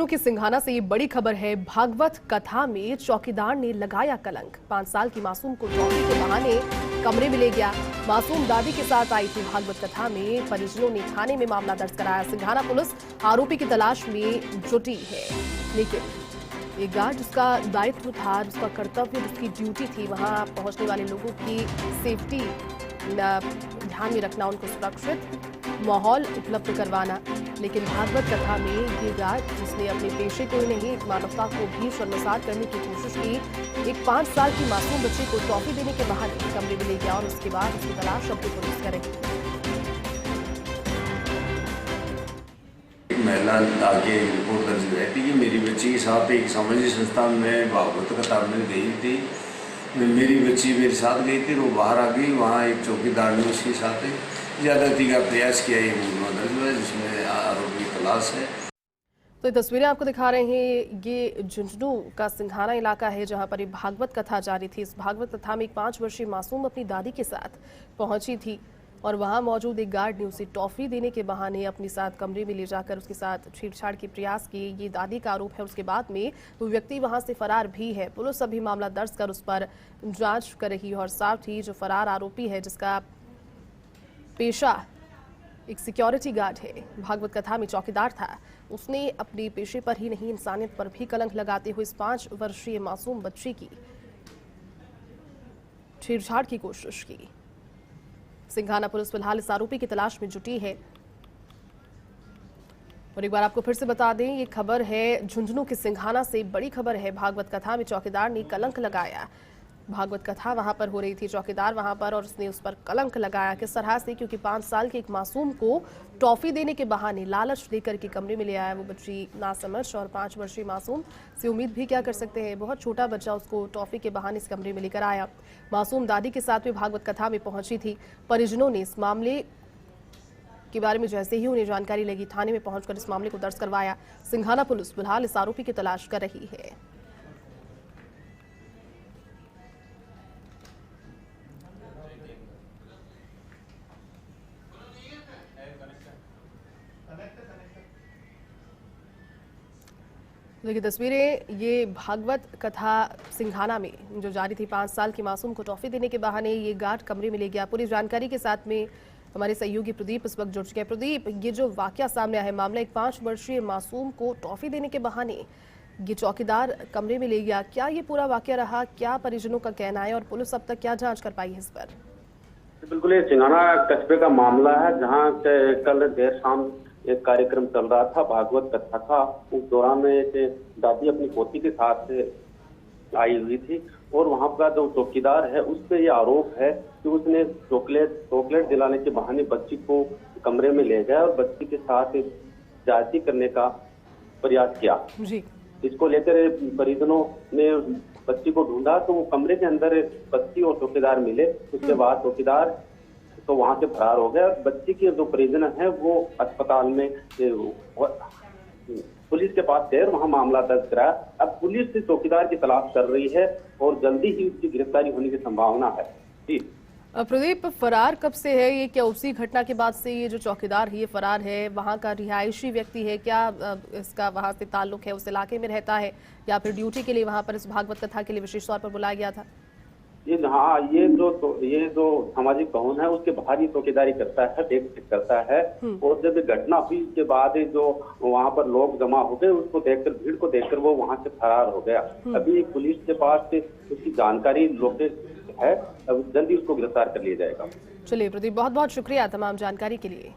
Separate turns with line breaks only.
झुंझुनू की सिंघाना से ये बड़ी खबर है। भागवत कथा में चौकीदार ने लगाया कलंक। 5 साल की मासूम को टॉफी के बहाने कमरे में ले गया। मासूम दादी के साथ आई थी भागवत कथा में। परिजनों ने थाने में मामला दर्ज कराया। सिंघाना पुलिस आरोपी की तलाश में जुटी है, लेकिन ये गार्ड जिसका दायित्व था, जिसका कर्तव्य, जिसकी ड्यूटी थी वहां पहुंचने वाले लोगों की सेफ्टी ध्यान में रखना, उनको सुरक्षित माहौल उपलब्ध करवाना, लेकिन भागवत कथा में ये गार्ड जिसने अपने पेशे को ही नहीं मानवता को भी शर्मसार करने की कोशिश की, एक 5 साल की मासूम बच्ची को टॉफी देने के बहाने कमरे में ले गया और उसके बाद उसकी तलाश अब पुलिस करेगी।
महिला आगे रिपोर्ट दर्ज हुई थी कि मेरी बच्ची के साथ एक सामाजिक संस्था में भागवत कथा में गई थी। मेरी बच्ची मेरे साथ गई थी, वो बाहर आ गई। वहाँ एक चौकीदार ने उसके साथ ज्यादती का प्रयास किया। ये मुकदमा दर्ज हुआ है जिसमें आरोपी तलाश है।
तो ये तस्वीरें आपको दिखा रहे हैं, ये झुंझुनू का सिंघाना इलाका है जहां पर ये भागवत कथा जारी थी। इस भागवत कथा में एक 5 वर्षीय मासूम अपनी दादी के साथ पहुंची थी और वहां मौजूद एक गार्ड ने उसे टॉफी देने के बहाने अपने साथ कमरे में ले जाकर उसके साथ छेड़छाड़ के प्रयास किए। ये दादी का आरोप है। उसके बाद में वो व्यक्ति वहां से फरार भी है। पुलिस अभी मामला दर्ज कर उस पर जांच कर रही है और साथ ही जो फरार आरोपी है, जिसका पेशा एक सिक्योरिटी गार्ड है, भागवत कथा में चौकीदार था, उसने अपने पेशे पर ही नहीं इंसानियत पर भी कलंक लगाते हुए इस 5 वर्षीय मासूम बच्ची की छेड़छाड़ की कोशिश की। सिंघाना पुलिस फिलहाल इस आरोपी की तलाश में जुटी है। और एक बार आपको फिर से बता दें, ये खबर है झुंझुनू के सिंघाना से बड़ी खबर है। भागवत कथा में चौकीदार ने कलंक लगाया। भागवत कथा वहां पर हो रही थी, चौकीदार वहां पर, और उसने उस पर कलंक लगाया। किस तरह से? क्योंकि 5 साल के एक मासूम को टॉफी देने के बहाने लालच देकर के कमरे में ले आया वो बच्ची नासमझ। और 5 वर्षीय मासूम से उम्मीद भी क्या कर सकते हैं, बहुत छोटा बच्चा उसको टॉफी के बहाने इस कमरे में लेकर आया। मासूम दादी के साथ भी भागवत कथा में पहुंची थी। परिजनों ने इस मामले के बारे में जैसे ही उन्हें जानकारी लगी, थाने में पहुंचकर इस मामले को दर्ज करवाया। सिंघाना पुलिस फिलहाल इस आरोपी की तलाश कर रही है। देखिए तस्वीरें, ये भागवत कथा सिंघाना में जो जारी थी। 5 साल की मासूम को टॉफी देने के बहाने ये गार्ड कमरे में ले गया। पूरी जानकारी के साथ में हमारे सहयोगी प्रदीप इस वक्त जुड़ चुके हैं। प्रदीप, ये जो वाकया सामने आया है, मामला एक 5 वर्षीय मासूम को टॉफी देने के बहाने ये चौकीदार कमरे में ले गया, क्या ये पूरा वाकया रहा? क्या परिजनों का कहना है और पुलिस अब तक क्या जाँच कर पाई है इस पर?
बिल्कुल, ये सिंघाना कस्बे का मामला है, जहाँ कल देर शाम एक कार्यक्रम चल रहा था, भागवत कथा था। उस दौरान में एक दादी अपनी पोती के साथ आई हुई थी और वहां का जो चौकीदार है उस पे ये आरोप है कि उसने चॉकलेट दिलाने के बहाने बच्ची को कमरे में ले गया और बच्ची के साथ ज्यादती करने का प्रयास किया
जी।
इसको लेकर परिजनों ने बच्ची को ढूंढा तो वो कमरे के अंदर बच्ची और चौकीदार मिले। उसके बाद चौकीदार तो वहां से फरार हो गया। बच्ची के जो परिजन है वो अस्पताल में पुलिस के पास थे, वहां मामला दर्ज कराया। अब पुलिस चौकीदार की तलाश कर रही है और जल्दी ही उसकी गिरफ्तारी होने की संभावना है। जी
प्रदीप, फरार कब से है ये? क्या उसी घटना के बाद से ये जो चौकीदार है ये फरार है? वहाँ का रिहायशी व्यक्ति है क्या? इसका वहाँ से ताल्लुक है, उस इलाके में रहता है या फिर ड्यूटी के लिए वहाँ पर इस भागवत कथा के लिए विशेष तौर पर बुलाया गया था?
हाँ, ये जो सामाजिक भवन है उसके बाहर ही चौकीदारी करता है, देख रेख करता है। और जब घटना हुई के बाद जो वहाँ पर लोग जमा हो गए, उसको देखकर, भीड़ को देखकर वो वहाँ से फरार हो गया। अभी पुलिस के पास उसकी जानकारी लोग है, अब जल्दी उसको गिरफ्तार कर लिया जाएगा।
चलिए प्रदीप, बहुत बहुत शुक्रिया तमाम जानकारी के लिए।